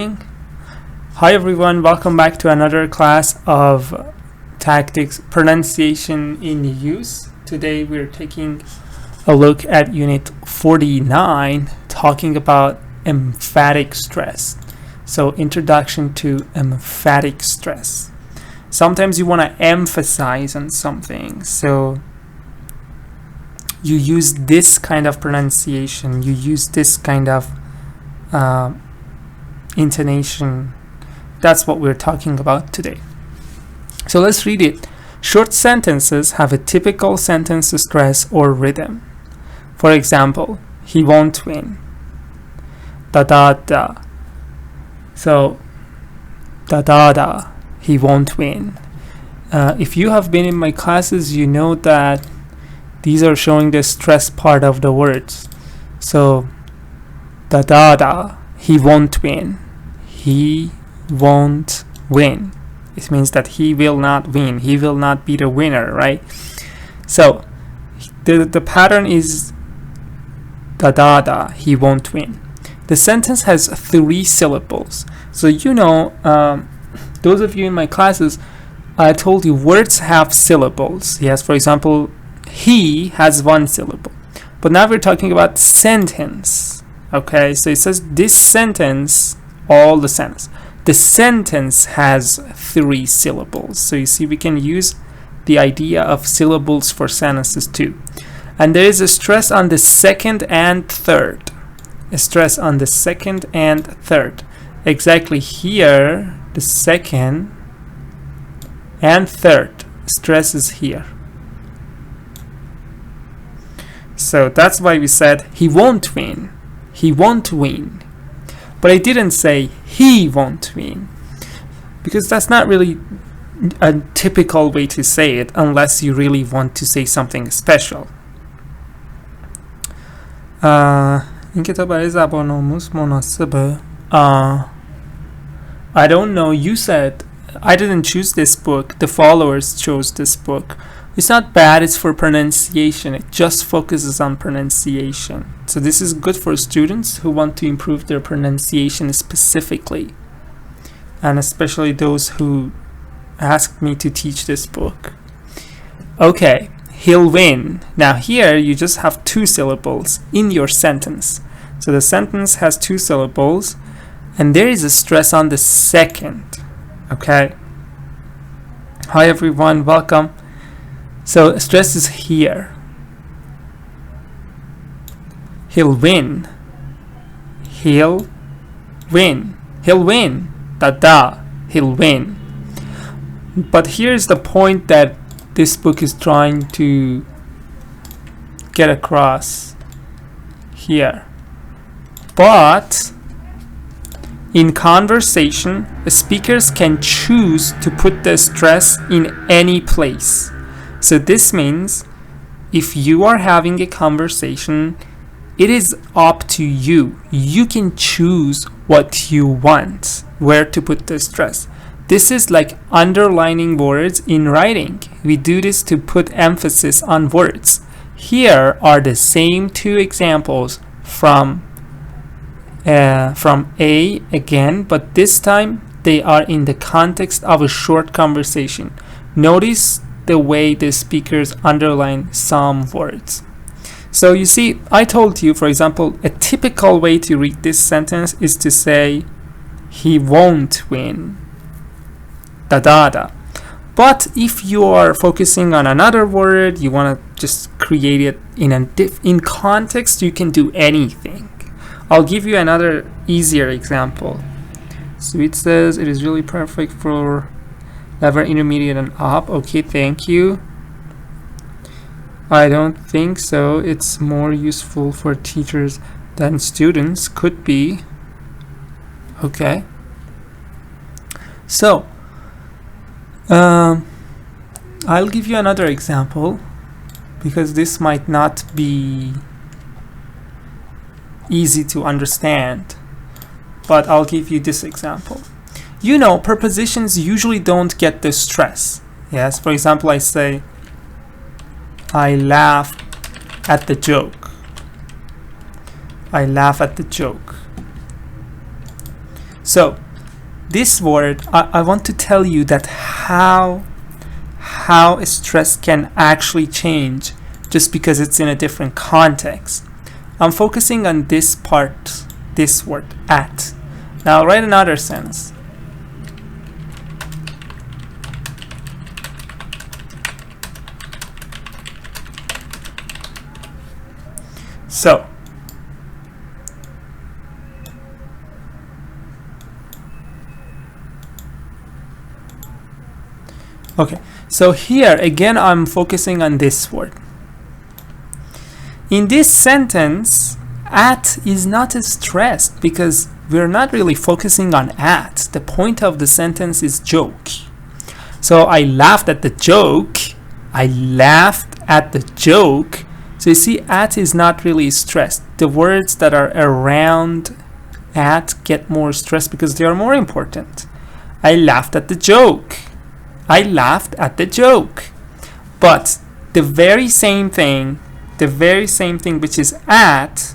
Hi everyone, welcome back to another class of tactics pronunciation in use. Today we're taking a look at unit 49, talking about emphatic stress. So introduction to emphatic stress. Sometimes you want to emphasize on something, so you use this kind of pronunciation, you use this kind of intonation. That's what we're talking about today. So let's read it. Short sentences have a typical sentence stress or rhythm. For example, he won't win. Da da da. So da da da. He won't win. If you have been in my classes, you know that these are showing the stress part of the words. So da da da. He won't win. He won't win. It means that he will not win. He will not be the winner, right? So the pattern is da da da. He won't win. The sentence has 3 syllables. So those of you in my classes, I told you words have syllables. Yes, for example, he has 1 syllable. But now we're talking about sentence. Okay, so it says this sentence, all the sentence. The sentence has 3 syllables. So you see, we can use the idea of syllables for sentences too. And there is a stress on the second and third. A stress on the second and third. Exactly here, the second and third stress is here. So that's why we said he won't win. He won't win. But I didn't say he won't win, because that's not really a typical way to say it unless you really want to say something special. این کتاب برای زبان آموز مناسبه. I don't know. You said I didn't choose this book. The followers chose this book. It's not bad, it's for pronunciation. It just focuses on pronunciation. So this is good for students who want to improve their pronunciation specifically. And especially those who asked me to teach this book. Okay, he'll win. Now here you just have 2 syllables in your sentence. So the sentence has 2 syllables and there is a stress on the second. Okay. Hi everyone, welcome. So stress is here. He'll win. He'll win. He'll win. Da da. He'll win. But here's the point that this book is trying to get across here. But in conversation, speakers can choose to put the stress in any place. So this means if you are having a conversation, it is up to you. You can choose what you want, where to put the stress. This is like underlining words in writing. We do this to put emphasis on words. Here are the same 2 examples from A again, but this time they are in the context of a short conversation. Notice the way the speakers underline some words. So you see, I told you, for example, a typical way to read this sentence is to say he won't win. Da da da. But if you are focusing on another word, you want to just create it in context, you can do anything. I'll give you another easier example. So it says it is really perfect for level intermediate and up. Okay, thank you. I don't think so. It's more useful for teachers than students. Could be. Okay. So, I'll give you another example because this might not be easy to understand. But I'll give you this example. You know, prepositions usually don't get the stress. Yes, for example, I say, I laugh at the joke. I laugh at the joke. So this word, I want to tell you that how stress can actually change just because it's in a different context. I'm focusing on this part, this word, at. Now I'll write another sentence. So, okay, so here again I'm focusing on this word. In this sentence, at is not stressed because we're not really focusing on at. The point of the sentence is joke. So I laughed at the joke. I laughed at the joke. So you see, at is not really stressed. The words that are around at get more stressed because they are more important. I laughed at the joke. I laughed at the joke. But the very same thing which is at,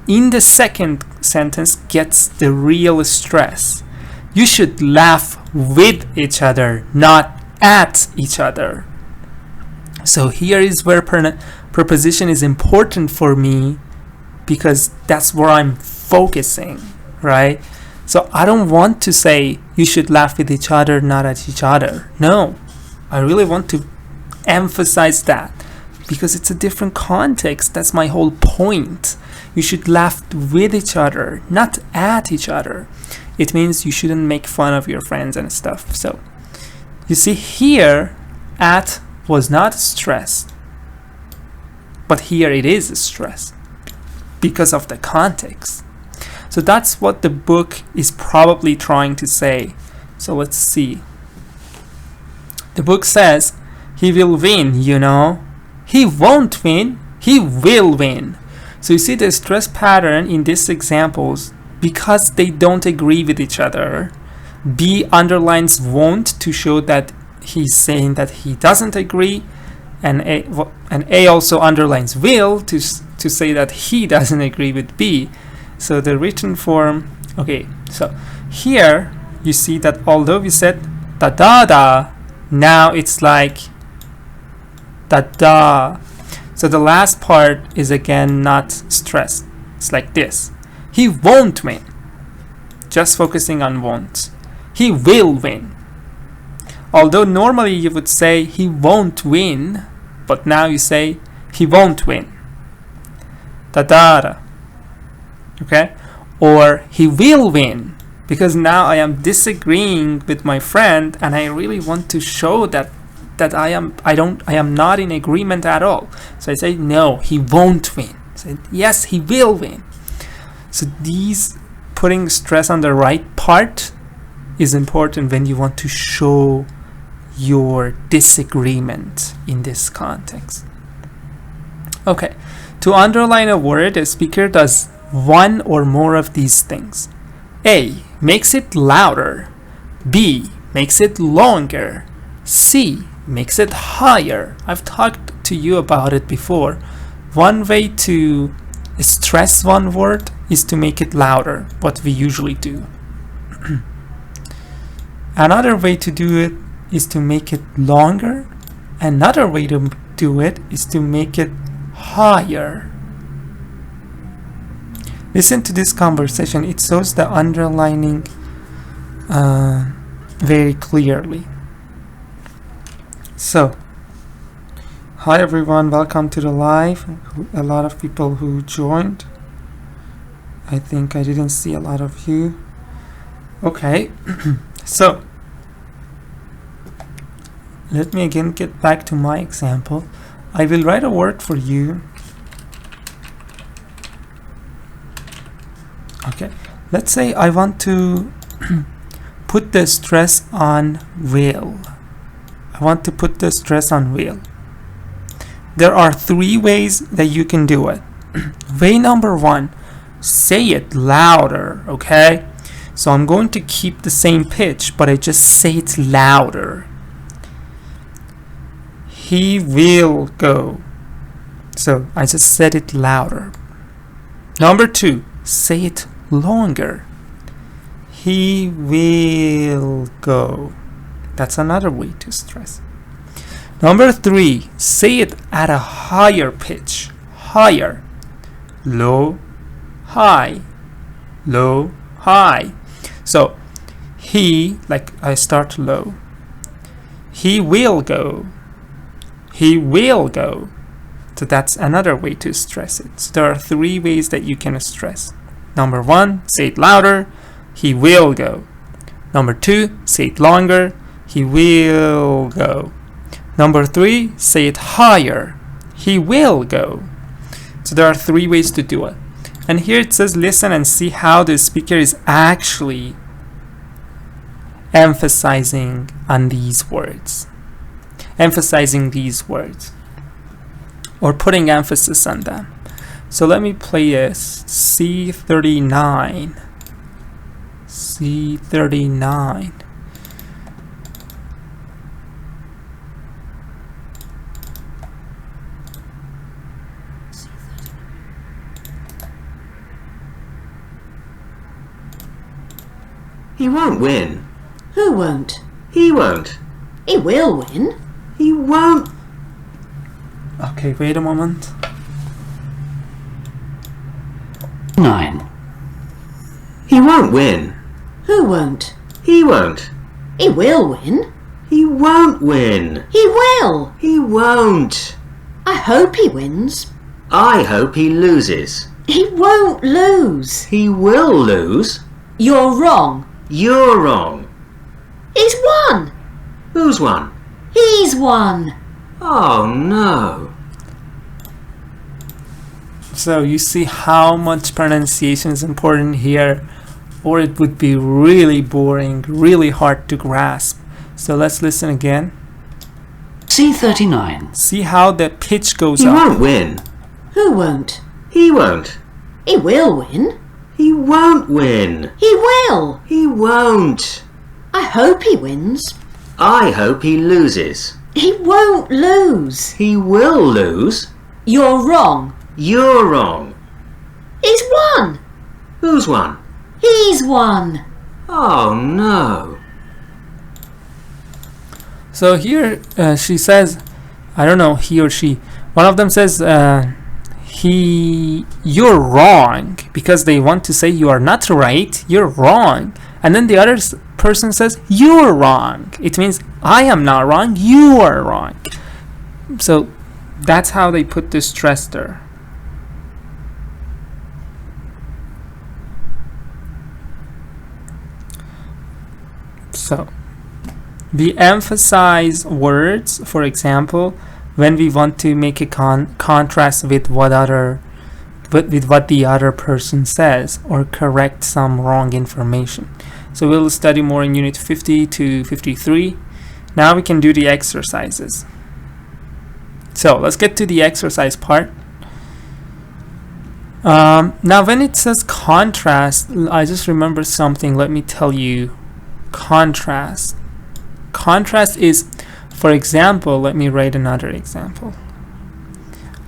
in the second sentence gets the real stress. You should laugh with each other, not at each other. So here is where preposition is important for me because that's where I'm focusing, right? So I don't want to say you should laugh with each other, not at each other. No, I really want to emphasize that because it's a different context. That's my whole point. You should laugh with each other, not at each other. It means you shouldn't make fun of your friends and stuff. So you see here, at was not stressed, but here it is stressed because of the context. So that's what the book is probably trying to say. So let's see. The book says he will win, you know. He won't win, he will win. So you see the stress pattern in these examples because they don't agree with each other. B underlines won't to show that he's saying that he doesn't agree, and A also underlines will to say that he doesn't agree with B. So the written form, okay, so here you see that although we said da da da, now it's like da da. So the last part is again not stressed. It's like this. He won't win. Just focusing on won't. He will win. Although normally you would say he won't win, but now you say he won't win. Da da da. Okay? Or he will win, because now I am disagreeing with my friend and I really want to show that I am not in agreement at all. So I say no, he won't win. I say yes, he will win. So these putting stress on the right part is important when you want to show your disagreement in this context. Okay, to underline a word, a speaker does one or more of these things. A, makes it louder. B, makes it longer. C, makes it higher. I've talked to you about it before. One way to stress one word is to make it louder, what we usually do. Another way to do it is to make it longer. Another way to do it is to make it higher. Listen to this conversation. It shows the underlining very clearly. So, hi everyone, welcome to the live. A lot of people who joined. I think I didn't see a lot of you. Okay, so let me again get back to my example. I will write a word for you. Okay, let's say I want to put the stress on will. I want to put the stress on will. There are three ways that you can do it. Way number one, say it louder, okay? So I'm going to keep the same pitch, but I just say it louder. He will go. So I just said it louder. Number two, say it longer. He will go. That's another way to stress. Number 3, say it at a higher pitch. Higher. Low, high. Low, high. So, he, like I start low. He will go. He will go. So that's another way to stress it. So there are 3 ways that you can stress. Number 1, say it louder. He will go. Number 2, say it longer. He will go. Number 3, say it higher. He will go. So there are 3 ways to do it. And here it says listen and see how the speaker is actually emphasizing on these words. Emphasizing these words. Or putting emphasis on them. So let me play this. C39. C39. He won't win. Who won't? He won't. He will win. He won't. Okay, wait a moment. 9. He won't win. Who won't? He won't. He will win. He won't win. He will. He won't. I hope he wins. I hope he loses. He won't lose. He will lose. You're wrong. You're wrong. He's won. Who's won? He's won. Oh no. So you see how much pronunciation is important here, or it would be really boring, really hard to grasp. So let's listen again. C39. See how the pitch goes He up. won't win. Who won't? He won't. He will win. He won't win. He will. He won't. I hope he wins. I hope he loses. He won't lose. He will lose. You're wrong. You're wrong. He's won. Who's won? He's won. Oh no. So here she says, I don't know, he or she. One of them says, you're wrong, because they want to say you are not right, you're wrong. And then the other person says, you're wrong. It means I am not wrong, you are wrong. So that's how they put the stress there. So we emphasize words, for example, when we want to make a contrast with what the other person says, or correct some wrong information. So we'll study more in unit 50 to 53. Now we can do the exercises. So let's get to the exercise part. Now when it says contrast, I just remember something. Let me tell you. Contrast. Contrast is, for example, let me write another example.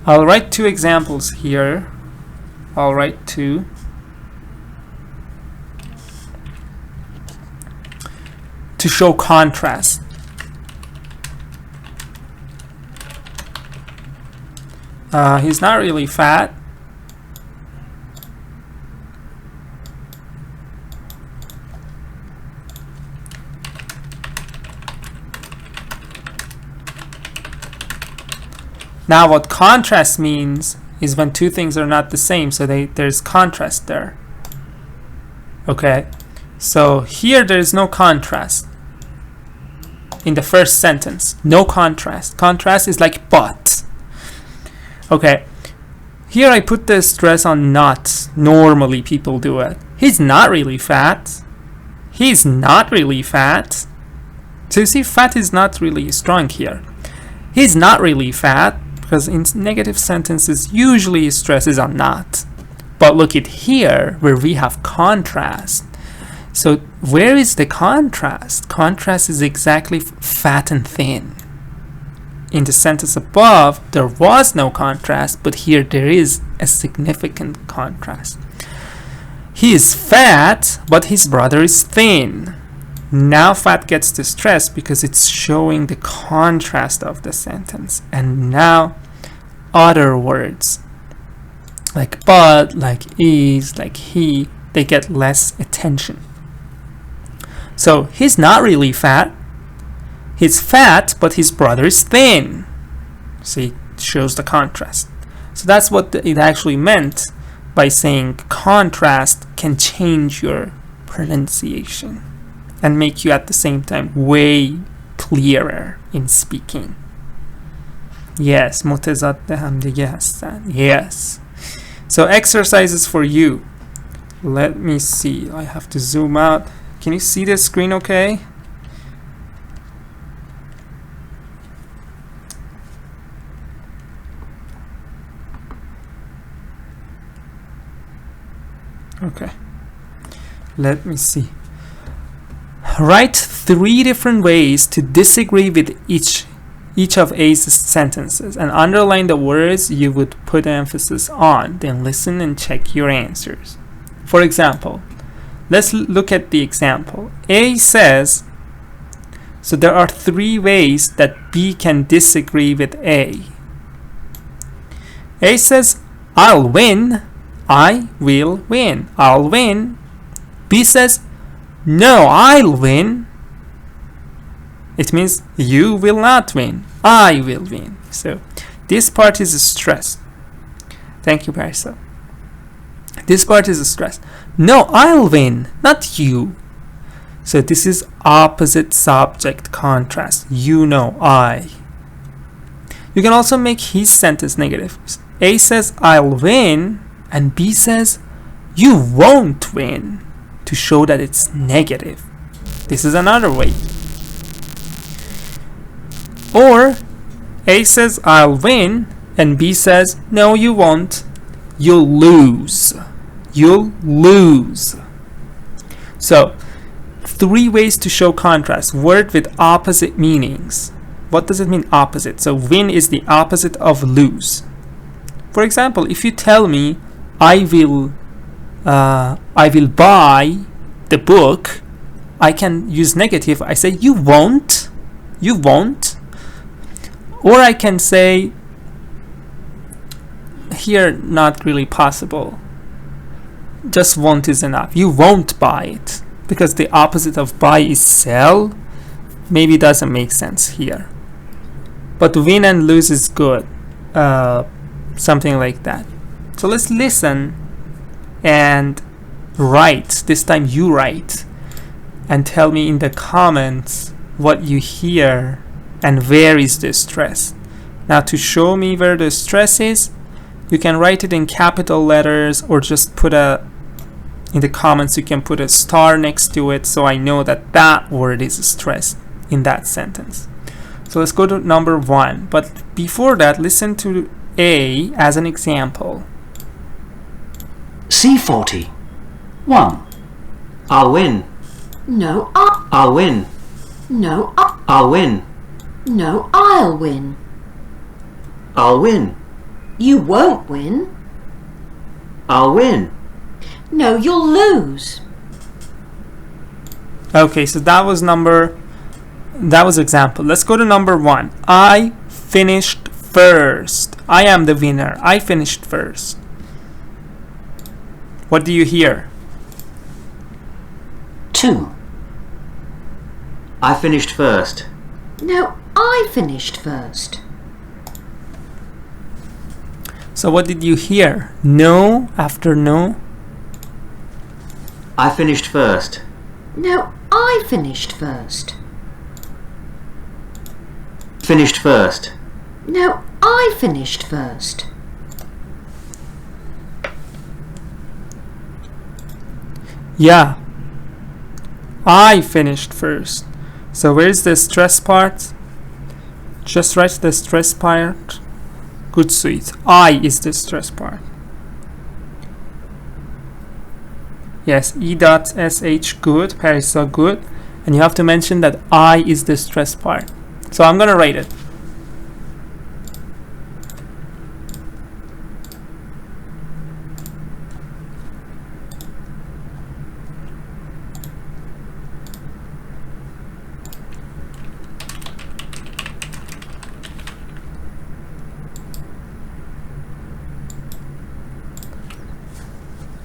I'll write 2 examples here. I'll write 2. To show contrast. He's not really fat. Now what contrast means is when 2 things are not the same, so there's contrast there. Okay, so here there is no contrast. In the first sentence, no contrast. Contrast is like but. Okay, here I put the stress on not. Normally people do it. He's not really fat. He's not really fat. So you see, fat is not really strong here. He's not really fat, because in negative sentences usually stress is on not. But look at here where we have contrast. So where is the contrast? Contrast is exactly fat and thin. In the sentence above there was no contrast, but here there is a significant contrast. He is fat, but his brother is thin. Now fat gets the stress because it's showing the contrast of the sentence. And now other words like but, like is, like he, they get less attention. So he's not really fat. He's fat, but his brother is thin. See, it shows the contrast. So that's what it actually meant by saying contrast can change your pronunciation and make you at the same time way clearer in speaking. Yes, متضاد همدیگه هستن. Yes. So exercises for you. Let me see. I have to zoom out. Can you see the screen okay? Okay. Let me see. Write 3 different ways to disagree with each of A's sentences and underline the words you would put emphasis on. Then listen and check your answers. For example, let's look at the example. A says, so there are 3 ways that B can disagree with A. A says, I'll win. I will win. I'll win. B says, no, I'll win. It means you will not win. I will win. So this part is stressed. Thank you, Parisa. This part is stressed. No, I'll win, not you. So this is opposite subject contrast. You know, I. You can also make his sentence negative. A says, I'll win, and B says, you won't win, to show that it's negative. This is another way. Or A says, I'll win, and B says, no, you won't. You'll lose. You'll lose. So, 3 ways to show contrast. Word with opposite meanings. What does it mean, opposite? So, win is the opposite of lose. For example, if you tell me, I will buy the book, I can use negative. I say, you won't. You won't. Or I can say, here, not really possible. Just won't is enough. You won't buy it. Because the opposite of buy is sell. Maybe doesn't make sense here. But win and lose is good. Something like that. So let's listen and write. This time you write. And tell me in the comments what you hear and where is the stress. Now to show me where the stress is, you can write it in capital letters or just put in the comments you can put a star next to it so I know that that word is stressed in that sentence. So let's go to number 1. But before that, listen to A as an example. C40. 1. I'll win. No, I'll win. no, I'll win. no, I'll win. I'll win. You won't win. I'll win. No, you'll lose. Okay, so that was example. Let's go to number 1. I finished first. I am the winner. I finished first. What do you hear? 2. I finished first. No, I finished first. So what did you hear? No after no? I finished first. No, I finished first. Finished first. No, I finished first. Yeah. I finished first. So where's the stress part? Just write the stress part. Good, sweet. I is the stress part. Yes, E.sh, good. Parisa, good. And you have to mention that I is the stress part. So I'm gonna write it.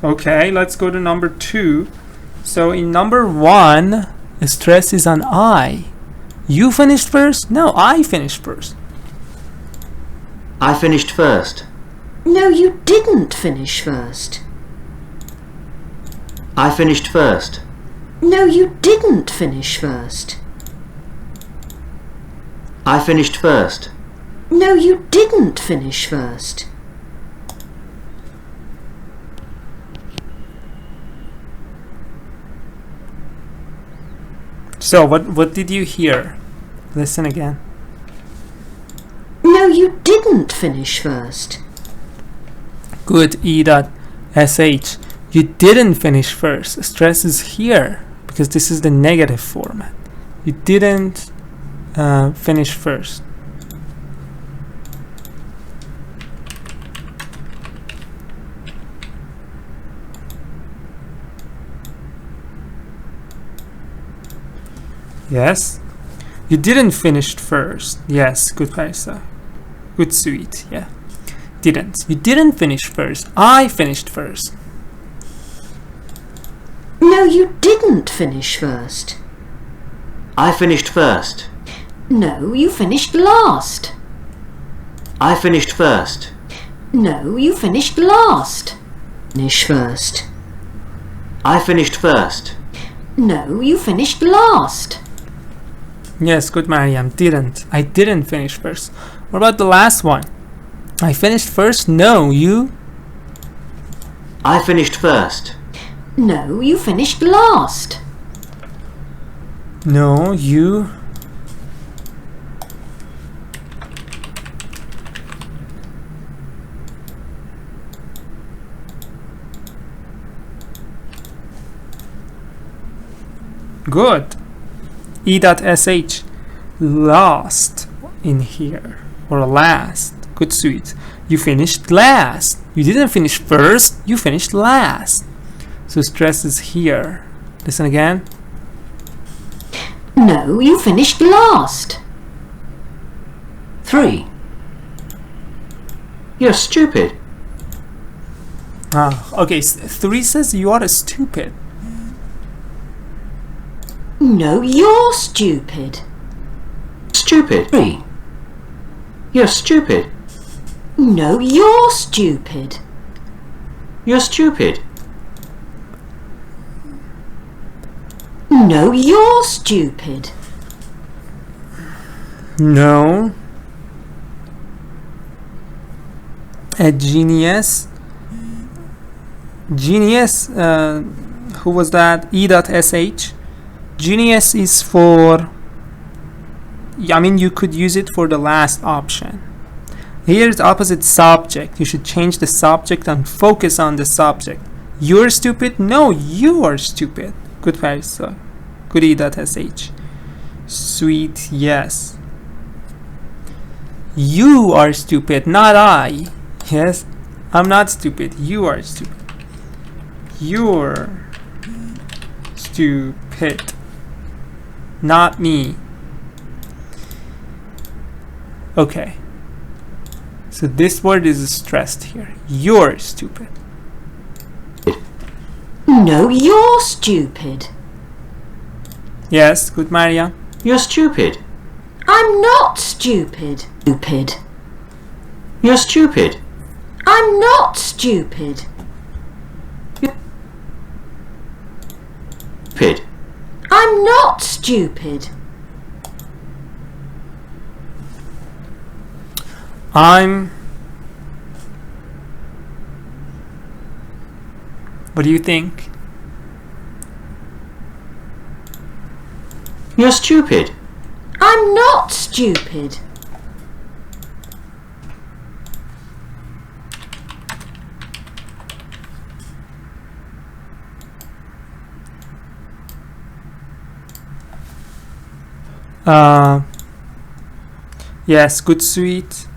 Okay, let's go to number 2. So in number 1, stress is on I. You finished first? No, I finished first. I finished first. No, you didn't finish first. I finished first. No, you didn't finish first. I finished first. No, you didn't finish first. So what did you hear? Listen again. No, you didn't finish first. Good. E.sh. You didn't finish first. Stress is here because this is the negative format. You didn't finish first. Yes. You didn't finish first. Yes. Good, Parisa. Good, sweet. Yeah. Didn't. You didn't finish first. I finished first. No, you didn't finish first. I finished first. No, you finished last. I finished first. No, you finished last. Finish first. I finished first. No, you finished last. Yes, good, Mariam. Didn't. I didn't finish first. What about the last one? I finished first. No, you. I finished first. No, you finished last. No, you. Good. E.sh. Last in here. Or last. Good, sweet. You finished last. You didn't finish first. You finished last. So stress is here. Listen again. No, you finished last. 3. You're stupid. Okay, 3 says you are stupid. No, you're stupid. Stupid. 3. You're stupid. No, you're stupid. You're stupid. No, you're stupid. No. A genius. Genius, who was that? E.sh. Genius is for, I mean, you could use it for the last option. Here's opposite subject. You should change the subject and focus on the subject. You're stupid? No, you are stupid. Good, Parisa. Good, E.sh. Sweet, yes. You are stupid, not I. Yes, I'm not stupid. You are stupid. You're stupid, not me. Okay. So this word is stressed here. You're stupid. No, you're stupid. Yes, good, Maria. You're stupid. I'm not stupid. Stupid. You're stupid. I'm not stupid. Stupid. I'm not stupid. What do you think? You're stupid. I'm not stupid. Yes, good, sweet.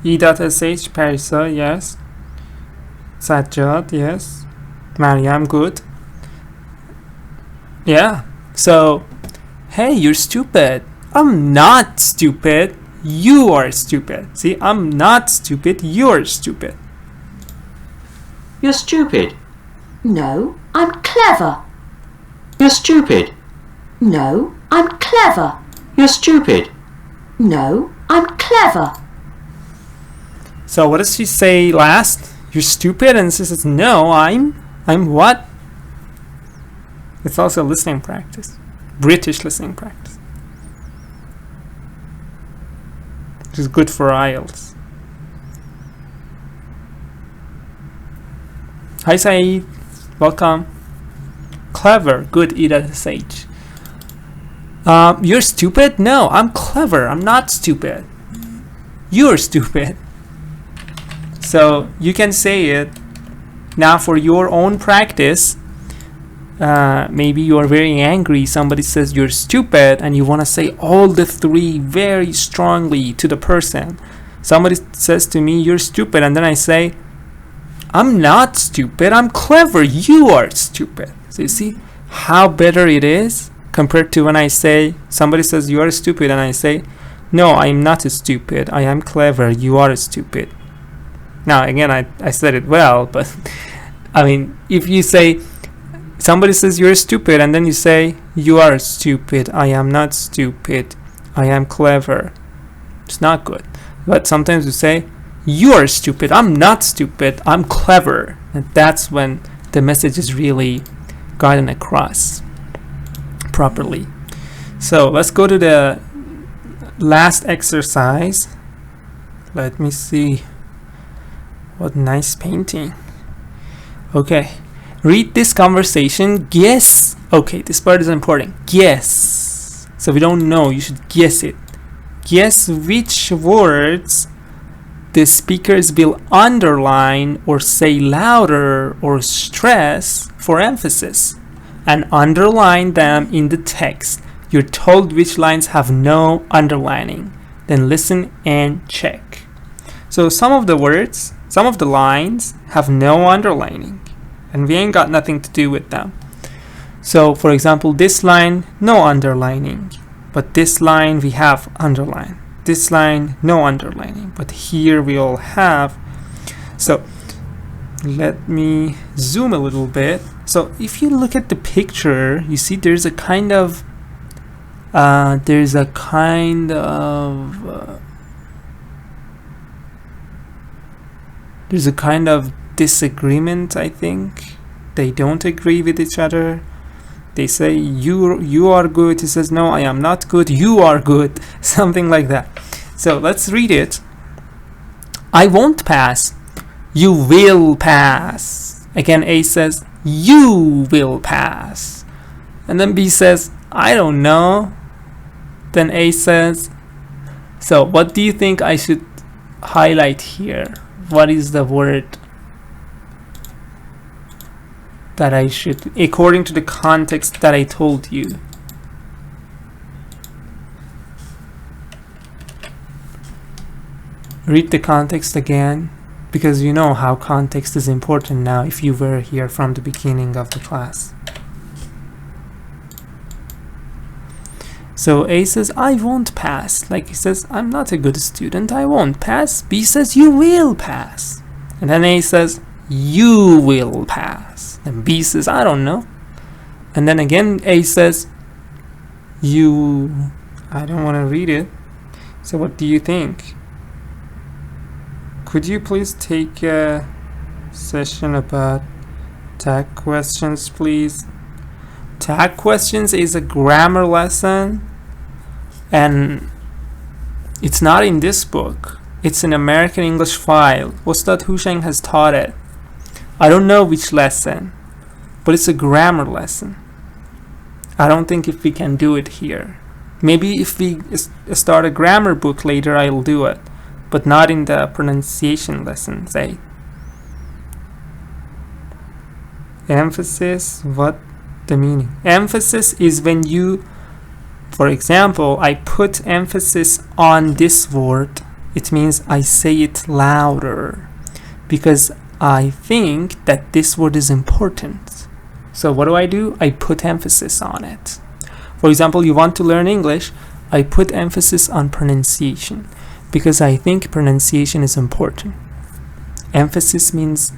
E.sh. Parisa, yes. Sajjad, yes. Mariam, good. Yeah. So, hey, you're stupid. I'm not stupid. You are stupid. See, I'm not stupid. You're stupid. You're stupid. No, I'm clever. You're stupid. No, I'm clever. You're stupid. No, I'm clever. So what does she say last? You're stupid? And she says, no, I'm what? It's also a listening practice. British listening practice. Which is good for IELTS. Hi Saeed, welcome. Clever, good, E.SH. You're stupid? No, I'm clever. I'm not stupid. You're stupid. So you can say it. Now for your own practice, maybe you are very angry. Somebody says you're stupid and you want to say all the three very strongly to the person. Somebody says to me, you're stupid, and then I say, I'm not stupid, I'm clever, you are stupid. So you see how better it is compared to when I say, somebody says you are stupid and I say, no, I'm not stupid, I am clever, you are stupid. Now again, I said it well, but I mean, if you say, somebody says you're stupid and then you say, you are stupid, I am not stupid, I am clever, it's not good. But sometimes you say, you are stupid, I'm not stupid, I'm clever, and that's when the message is really gotten across properly. So let's go to the last exercise. Let me see. What nice painting. Okay, read this conversation, guess. Okay, this part is important. Guess. So if you don't know, you should guess it. Guess which words the speakers will underline or say louder or stress for emphasis, and underline them in the text. You're told which lines have no underlining. Then listen and check. So some of the words, some of the lines have no underlining, and we ain't got nothing to do with them. So for example, this line, no underlining, but this line we have underline. This line, no underlining, but here we all have. So let me zoom a little bit. So if you look at the picture, you see there's a kind of disagreement, I think. They don't agree with each other. They say you are good. He says no, I am not good. You are good. Something like that. So let's read it. I won't pass. You will pass. Again, A says you will pass. And then B says I don't know. Then A says, so what do you think I should highlight here? What is the word that I should, according to the context that I told you? Read the context again, because you know how context is important now if you were here from the beginning of the class. So A says, I won't pass. Like he says, I'm not a good student, I won't pass. B says, you will pass. And then A says, you will pass. And B says, I don't know. And then again A says, I don't want to read it. So what do you think? Could you please take a session about tag questions, please? Tag questions is a grammar lesson, and it's not in this book. It's an American English file. Ustad Husheng has taught it. I don't know which lesson, but it's a grammar lesson. I don't think if we can do it here. Maybe if we start a grammar book later, I'll do it, but not in the pronunciation lesson, say. Emphasis, what the meaning? Emphasis is when you, for example, I put emphasis on this word. It means I say it louder because I think that this word is important. So what do? I put emphasis on it. For example, you want to learn English, I put emphasis on pronunciation because I think pronunciation is important. Emphasis means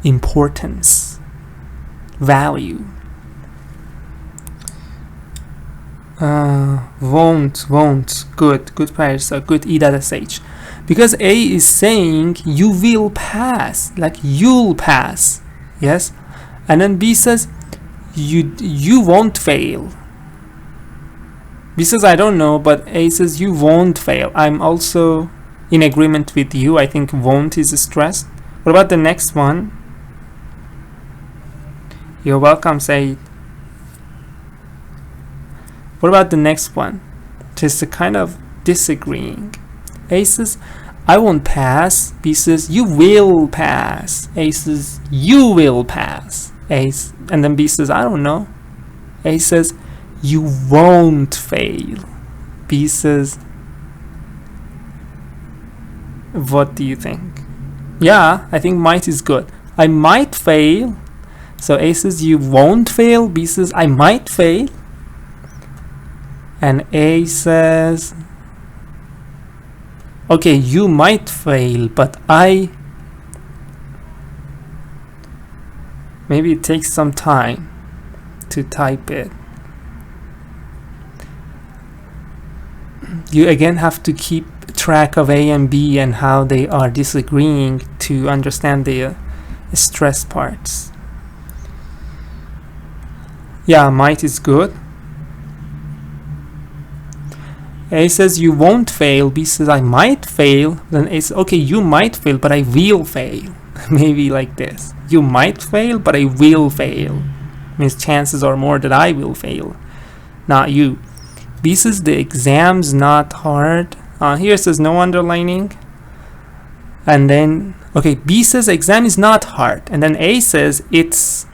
importance. value. Won't, good Parisa, good E.sh. Because A is saying you will pass, like you'll pass, yes? And then B says you won't fail. B says I don't know, but A says you won't fail. I'm also in agreement with you. I think won't is stressed. What about the next one? You're welcome, Said. What about the next one? Just a kind of disagreeing. A says, I won't pass. B says, you will pass. A says, you will pass. And then B says, I don't know. A says, you won't fail. B says, what do you think? Yeah, I think might is good. I might fail. So A says, you won't fail. B says, I might fail. And A says, okay, you might fail, but maybe it takes some time to type it. You again have to keep track of A and B and how they are disagreeing to understand the stress parts. Yeah, might is good. A says you won't fail. B says I might fail. Then A says okay, you might fail, but I will fail. Maybe like this. You might fail, but I will fail. Means chances are more that I will fail, not you. B says the exam's not hard. Here it says no underlining. And then okay, B says exam is not hard. And then A says it's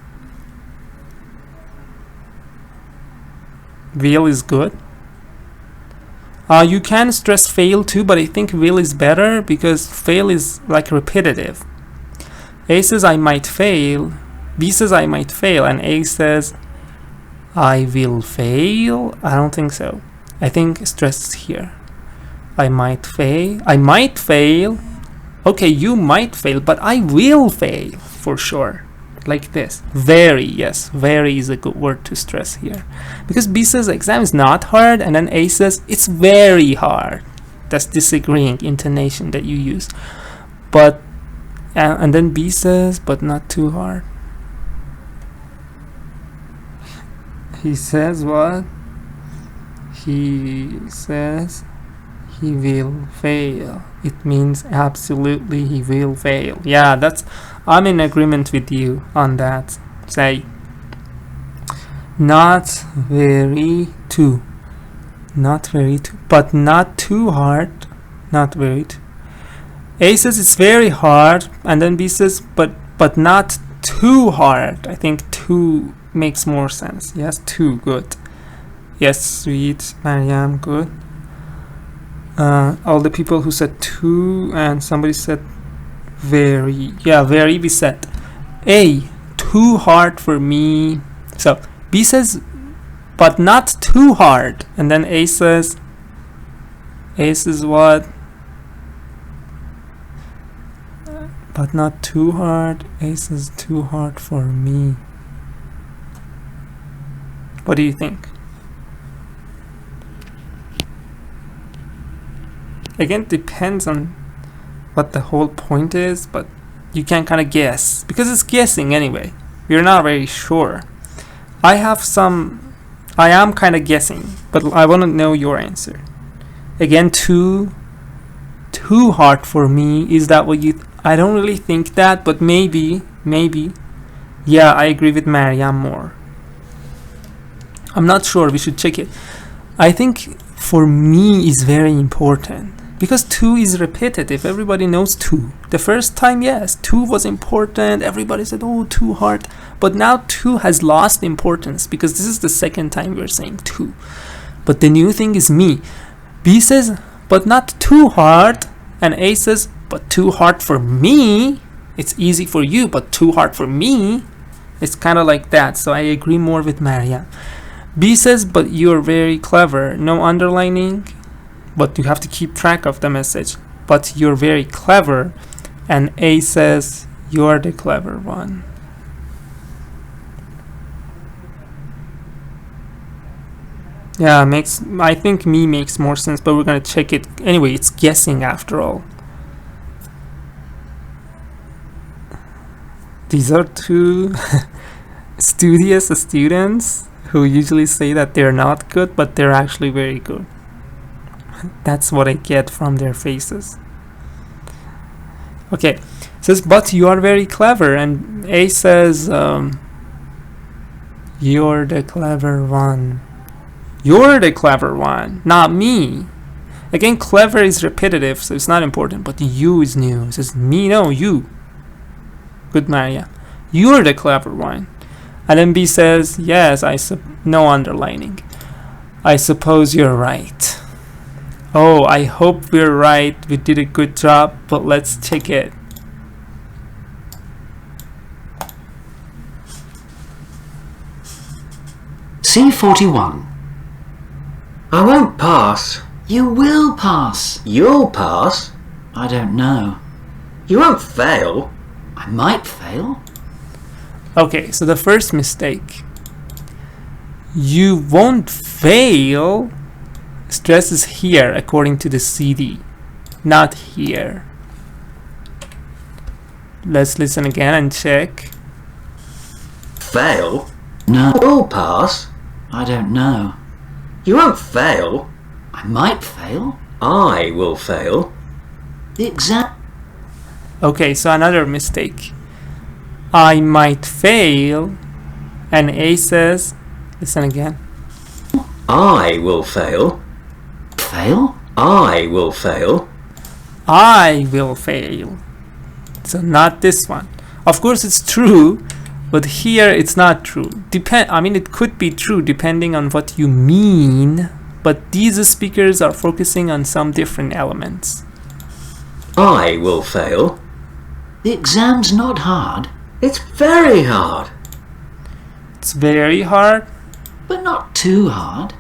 will is good. You can stress fail too, but I think will is better because fail is like repetitive. A says I might fail, B says I might fail, and A says I will fail. I don't think so. I think stress is here. I might fail. Okay, you might fail, but I will fail for sure. Like this. Very, yes, very is a good word to stress here. Because B says exam is not hard, and then A says it's very hard. That's disagreeing intonation that you use. But, and then B says, but not too hard. He says what? He says he will fail. It means absolutely he will fail. Yeah, I'm in agreement with you on that. Say not very too, but not too hard, not very too. A says it's very hard, and then B says but not too hard. I think too makes more sense. Yes, too, good. Yes, sweet Mariam, good. All the people who said too, and somebody said very. Yeah, very, we said. A, too hard for me. So B says but not too hard, and then A says what? But not too hard. A says too hard for me. What do you think? Again, depends on what the whole point is, but you can kind of guess because it's guessing anyway. We're not very sure. I am kind of guessing, but I want to know your answer. Again, too hard for me. Is that what you? I don't really think that, but maybe. Yeah, I agree with Mariam more. I'm not sure. We should check it. I think for me is very important. Because 2 is repetitive. Everybody knows 2. The first time, yes, 2 was important. Everybody said, oh, too hard. But now 2 has lost importance because this is the second time we're saying 2. But the new thing is me. B says, but not too hard. And A says, but too hard for me. It's easy for you, but too hard for me. It's kind of like that. So I agree more with Maria. B says, but you're very clever. No underlining. But you have to keep track of the message. But you're very clever. And A says, you're the clever one. Yeah, I think me makes more sense, but we're gonna check it anyway. It's guessing after all. These are two studious students who usually say that they're not good, but they're actually very good. That's what I get from their faces. Okay, it says, but you are very clever, and A says, you're the clever one. You're the clever one, not me. Again, clever is repetitive, so it's not important, but you is new. It says, me, no, you. Good, Maria. You're the clever one. And then B says, yes, no underlining. I suppose you're right. Oh, I hope we're right. We did a good job, but let's check it. C41. I won't pass. You will pass. You'll pass. I don't know. You won't fail. I might fail. Okay, so the first mistake. You won't fail. Stress is here according to the CD, not here. Let's listen again and check. Fail? No. You'll pass. I don't know. You won't fail. I might fail. I will fail. The exam. Okay, so another mistake. I might fail, and A says, listen again. I will fail. Fail? I will fail. I will fail. So not this one. Of course it's true, but here it's not true. It could be true depending on what you mean, but these speakers are focusing on some different elements. I will fail. The exam's not hard. It's very hard. It's very hard, But not too hard.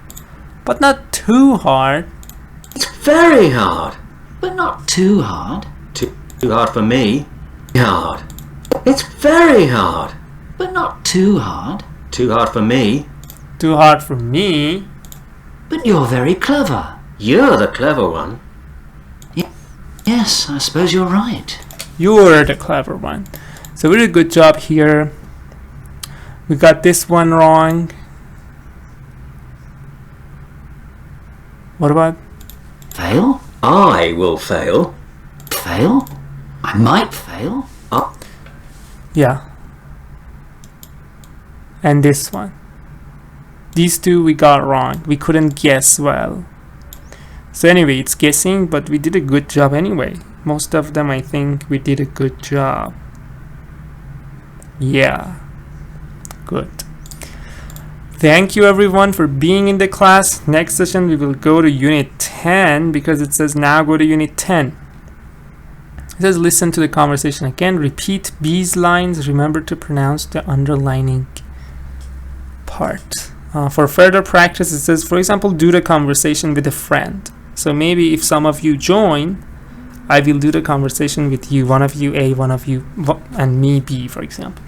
but not too hard. It's very hard. But not too hard. Too hard for me. Hard. It's very hard. But not too hard. Too hard for me. Too hard for me. But you're very clever. You're the clever one. Yes, I suppose you're right. You're the clever one. So we did a good job here. We got this one wrong. What about? Fail? I will fail. Fail? I might fail. Yeah. And this one. These two we got wrong. We couldn't guess well. So anyway, it's guessing, but we did a good job anyway. Most of them, I think we did a good job. Yeah. Good. Thank you everyone for being in the class. Next session we will go to unit 10 because it says now go to unit 10. It says listen to the conversation again. Repeat B's lines. Remember to pronounce the underlining part. For further practice, it says, for example, do the conversation with a friend. So maybe if some of you join, I will do the conversation with you. One of you A, one of you, and me B, for example.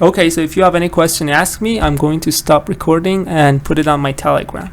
Okay, so if you have any question, ask me. I'm going to stop recording and put it on my Telegram.